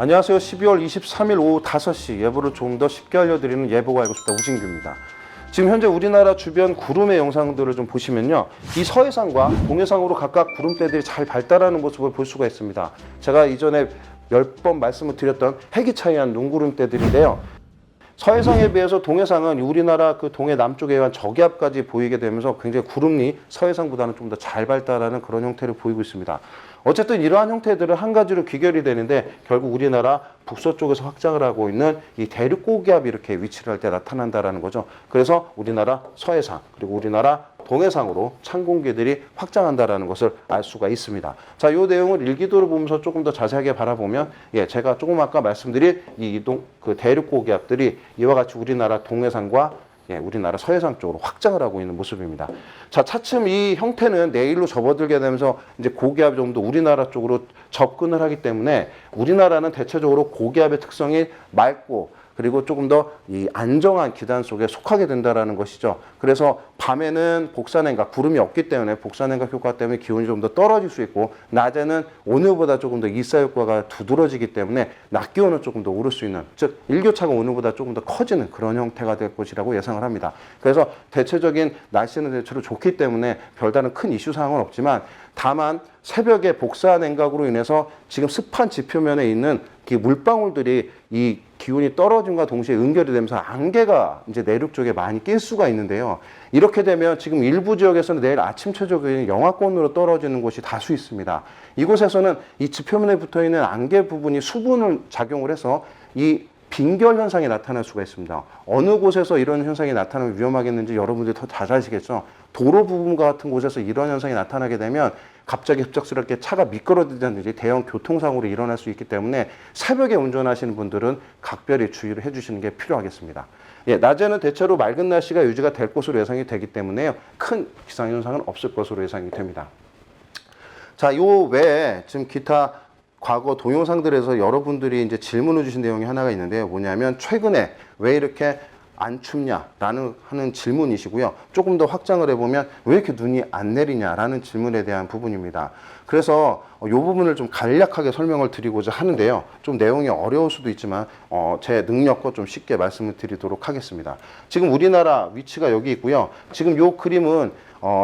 안녕하세요. 12월 23일 오후 5시 예보를 좀 더 쉽게 알려드리는 예보가 알고 싶다 우진규입니다. 지금 현재 우리나라 주변 구름의 영상들을 좀 보시면요. 이 서해상과 동해상으로 각각 구름대들이 잘 발달하는 모습을 볼 수가 있습니다. 제가 이전에 10번 말씀을 드렸던 해기차이한 눈구름대들인데요. 서해상에 비해서 동해상은 우리나라 그 동해 남쪽에 의한 저기압까지 보이게 되면서 굉장히 구름이 서해상보다는 좀 더 잘 발달하는 그런 형태를 보이고 있습니다. 어쨌든 이러한 형태들은 한 가지로 귀결이 되는데 결국 우리나라 북서쪽에서 확장을 하고 있는 이 대륙 고기압이 이렇게 위치를 할 때 나타난다라는 거죠. 그래서 우리나라 서해상 그리고 우리나라 동해상으로 찬 공기들이 확장한다라는 것을 알 수가 있습니다. 자, 이 내용을 일기도를 보면서 조금 더 자세하게 바라보면 제가 조금 아까 말씀드린 이 대륙 고기압들이 이와 같이 우리나라 동해상과 우리나라 서해상 쪽으로 확장을 하고 있는 모습입니다. 자, 차츰 이 형태는 내일로 접어들게 되면서 이제 고기압이 좀 더 우리나라 쪽으로 접근을 하기 때문에 우리나라는 대체적으로 고기압의 특성이 맑고 그리고 조금 더 이 안정한 기단 속에 속하게 된다라는 것이죠. 그래서 밤에는 복사냉각, 구름이 없기 때문에 복사냉각 효과 때문에 기온이 좀 더 떨어질 수 있고 낮에는 오늘보다 조금 더 일사 효과가 두드러지기 때문에 낮 기온은 조금 더 오를 수 있는, 즉 일교차가 오늘보다 조금 더 커지는 그런 형태가 될 것이라고 예상을 합니다. 그래서 대체적인 날씨는 대체로 좋기 때문에 별다른 큰 이슈 사항은 없지만 다만 새벽에 복사냉각으로 인해서 지금 습한 지표면에 있는 그 물방울들이 이 기온이 떨어짐과 동시에 응결이 되면서 안개가 이제 내륙 쪽에 많이 낄 수가 있는데요. 이렇게 되면 지금 일부 지역에서는 내일 아침 최저기온이 영하권으로 떨어지는 곳이 다수 있습니다. 이곳에서는 이 지표면에 붙어 있는 안개 부분이 수분을 작용을 해서 이 빙결 현상이 나타날 수가 있습니다. 어느 곳에서 이런 현상이 나타나면 위험하겠는지 여러분들이 더 잘 아시겠죠? 도로 부분과 같은 곳에서 이런 현상이 나타나게 되면 갑자기 급작스럽게 차가 미끄러지든지 대형 교통사고로 일어날 수 있기 때문에 새벽에 운전하시는 분들은 각별히 주의를 해주시는 게 필요하겠습니다. 낮에는 대체로 맑은 날씨가 유지가 될 것으로 예상이 되기 때문에요. 큰 기상현상은 없을 것으로 예상이 됩니다. 자, 요 외에 지금 기타 과거 동영상들에서 여러분들이 이제 질문을 주신 내용이 하나가 있는데요. 뭐냐면 최근에 왜 이렇게 안 춥냐라는 하는 질문이시고요. 조금 더 확장을 해보면 왜 이렇게 눈이 안 내리냐라는 질문에 대한 부분입니다. 그래서 이 부분을 좀 간략하게 설명을 드리고자 하는데요. 좀 내용이 어려울 수도 있지만 제 능력껏 좀 쉽게 말씀을 드리도록 하겠습니다. 지금 우리나라 위치가 여기 있고요. 지금 이 그림은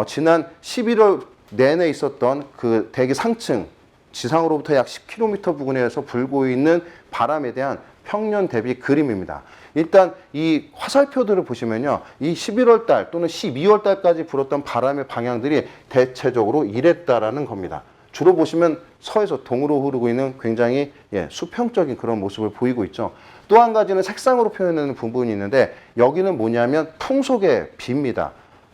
지난 11월 내내 있었던 그 대기 상층 지상으로부터 약 10km 부근에서 불고 있는 바람에 대한 평년 대비 그림입니다. 일단 이 화살표들을 보시면요. 이 11월 달 또는 12월 달까지 불었던 바람의 방향들이 대체적으로 이랬다라는 겁니다. 주로 보시면 서에서 동으로 흐르고 있는 굉장히 수평적인 그런 모습을 보이고 있죠. 또 한 가지는 색상으로 표현하는 부분이 있는데 여기는 뭐냐면 풍속의 비입니다.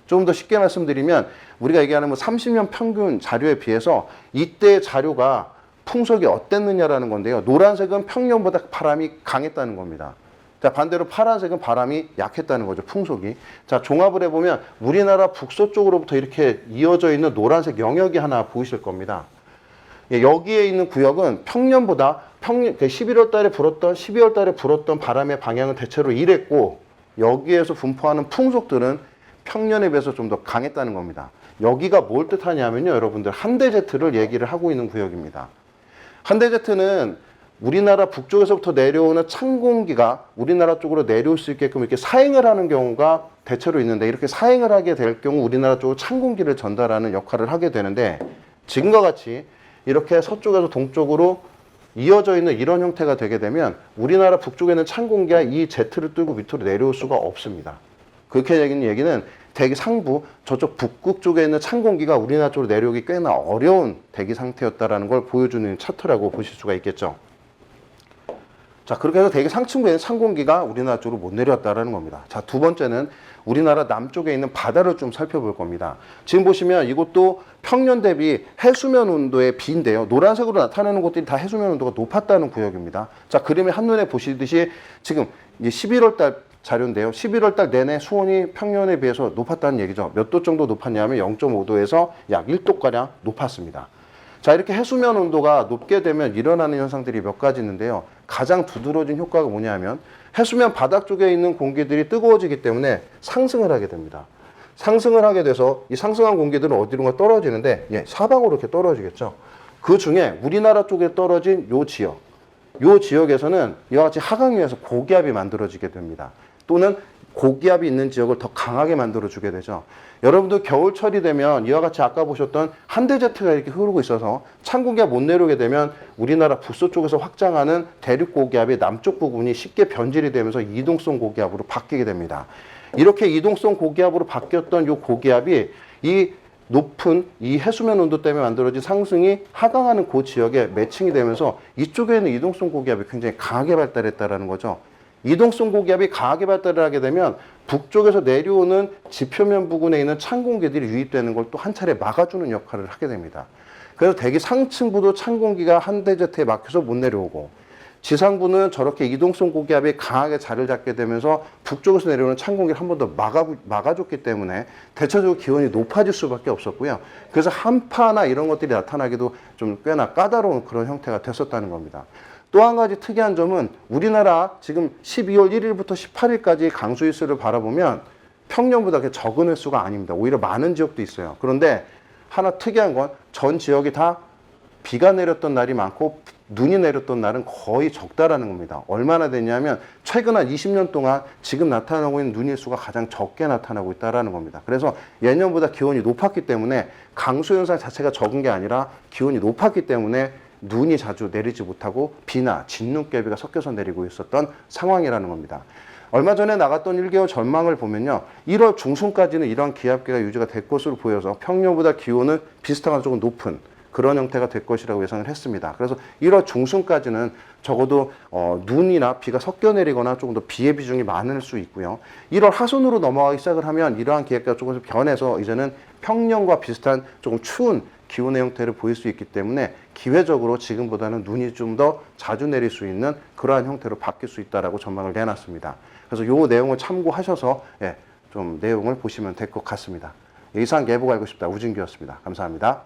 좀 더 쉽게 말씀드리면 우리가 얘기하는 30년 평균 자료에 비해서 이때 자료가 풍속이 어땠느냐라는 건데요. 노란색은 평년보다 바람이 강했다는 겁니다. 자, 반대로 파란색은 바람이 약했다는 거죠, 풍속이. 자, 종합을 해보면 우리나라 북서쪽으로부터 이렇게 이어져 있는 노란색 영역이 하나 보이실 겁니다. 여기에 있는 구역은 평년보다 11월 달에 불었던 12월 달에 불었던 바람의 방향은 대체로 이랬고 여기에서 분포하는 풍속들은 평년에 비해서 좀 더 강했다는 겁니다. 여기가 뭘 뜻하냐면요, 여러분들 한대제트를 얘기를 하고 있는 구역입니다. 한대제트는 우리나라 북쪽에서부터 내려오는 찬 공기가 우리나라 쪽으로 내려올 수 있게끔 이렇게 사행을 하는 경우가 대체로 있는데 이렇게 사행을 하게 될 경우 우리나라 쪽으로 찬 공기를 전달하는 역할을 하게 되는데 지금과 같이 이렇게 서쪽에서 동쪽으로 이어져 있는 이런 형태가 되게 되면 우리나라 북쪽에는 찬 공기가 이 제트를 뚫고 밑으로 내려올 수가 없습니다. 그렇게 얘기는 대기 상부 저쪽 북극 쪽에 있는 찬 공기가 우리나라 쪽으로 내려오기 꽤나 어려운 대기 상태였다라는 걸 보여주는 차트라고 보실 수가 있겠죠. 자, 그렇게 해서 대기 상층부에 있는 찬 공기가 우리나라 쪽으로 못 내려왔다라는 겁니다. 자, 두 번째는 우리나라 남쪽에 있는 바다를 좀 살펴볼 겁니다. 지금 보시면 이것도 평년 대비 해수면 온도의 비인데요. 노란색으로 나타나는 곳들이 다 해수면 온도가 높았다는 구역입니다. 자, 그림에 한눈에 보시듯이 지금 이제 11월 달 자료인데요. 11월 달 내내 수온이 평년에 비해서 높았다는 얘기죠. 몇 도 정도 높았냐면 0.5도에서 약 1도가량 높았습니다. 자, 이렇게 해수면 온도가 높게 되면 일어나는 현상들이 몇 가지 있는데요. 가장 두드러진 효과가 뭐냐면 해수면 바닥 쪽에 있는 공기들이 뜨거워지기 때문에 상승을 하게 됩니다. 상승을 하게 돼서 이 상승한 공기들은 어디론가 떨어지는데 사방으로 이렇게 떨어지겠죠. 그 중에 우리나라 쪽에 떨어진 요 지역, 이 지역에서는 이와 같이 하강류에서 고기압이 만들어지게 됩니다. 또는 고기압이 있는 지역을 더 강하게 만들어주게 되죠. 여러분들 겨울철이 되면 이와 같이 아까 보셨던 한대제트가 이렇게 흐르고 있어서 찬 고기압 못 내려오게 되면 우리나라 북서쪽에서 확장하는 대륙 고기압이 남쪽 부분이 쉽게 변질이 되면서 이동성 고기압으로 바뀌게 됩니다. 이렇게 이동성 고기압으로 바뀌었던 이 고기압이 이 높은 이 해수면 온도 때문에 만들어진 상승이 하강하는 그 지역에 매칭이 되면서 이쪽에 있는 이동성 고기압이 굉장히 강하게 발달했다는 거죠. 이동성 고기압이 강하게 발달을 하게 되면 북쪽에서 내려오는 지표면 부근에 있는 찬 공기들이 유입되는 걸 또 한 차례 막아주는 역할을 하게 됩니다. 그래서 대기 상층부도 찬 공기가 한대제트에 막혀서 못 내려오고 지상부는 저렇게 이동성 고기압이 강하게 자리를 잡게 되면서 북쪽에서 내려오는 찬 공기를 한 번 더 막아줬기 때문에 대체적으로 기온이 높아질 수밖에 없었고요. 그래서 한파나 이런 것들이 나타나기도 좀 꽤나 까다로운 그런 형태가 됐었다는 겁니다. 또 한 가지 특이한 점은 우리나라 지금 12월 1일부터 18일까지 강수일수를 바라보면 평년보다 그렇게 적은 횟수가 아닙니다. 오히려 많은 지역도 있어요. 그런데 하나 특이한 건 전 지역이 다 비가 내렸던 날이 많고 눈이 내렸던 날은 거의 적다라는 겁니다. 얼마나 됐냐면 최근 한 20년 동안 지금 나타나고 있는 눈의 수가 가장 적게 나타나고 있다는 겁니다. 그래서 예년보다 기온이 높았기 때문에 강수 현상 자체가 적은 게 아니라 기온이 높았기 때문에 눈이 자주 내리지 못하고 비나 진눈깨비가 섞여서 내리고 있었던 상황이라는 겁니다. 얼마 전에 나갔던 1개월 전망을 보면요. 1월 중순까지는 이러한 기압계가 유지가 될 것으로 보여서 평년보다 기온은 비슷하거나 조금 높은 그런 형태가 될 것이라고 예상을 했습니다. 그래서 1월 중순까지는 적어도 눈이나 비가 섞여 내리거나 조금 더 비의 비중이 많을 수 있고요. 1월 하순으로 넘어가기 시작을 하면 이러한 기압계가 조금씩 변해서 이제는 평년과 비슷한 조금 추운 기온의 형태를 보일 수 있기 때문에 기회적으로 지금보다는 눈이 좀 더 자주 내릴 수 있는 그러한 형태로 바뀔 수 있다라고 전망을 내놨습니다. 그래서 이 내용을 참고하셔서 좀 내용을 보시면 될 것 같습니다. 이상 예보가 알고 싶다 우진규였습니다. 감사합니다.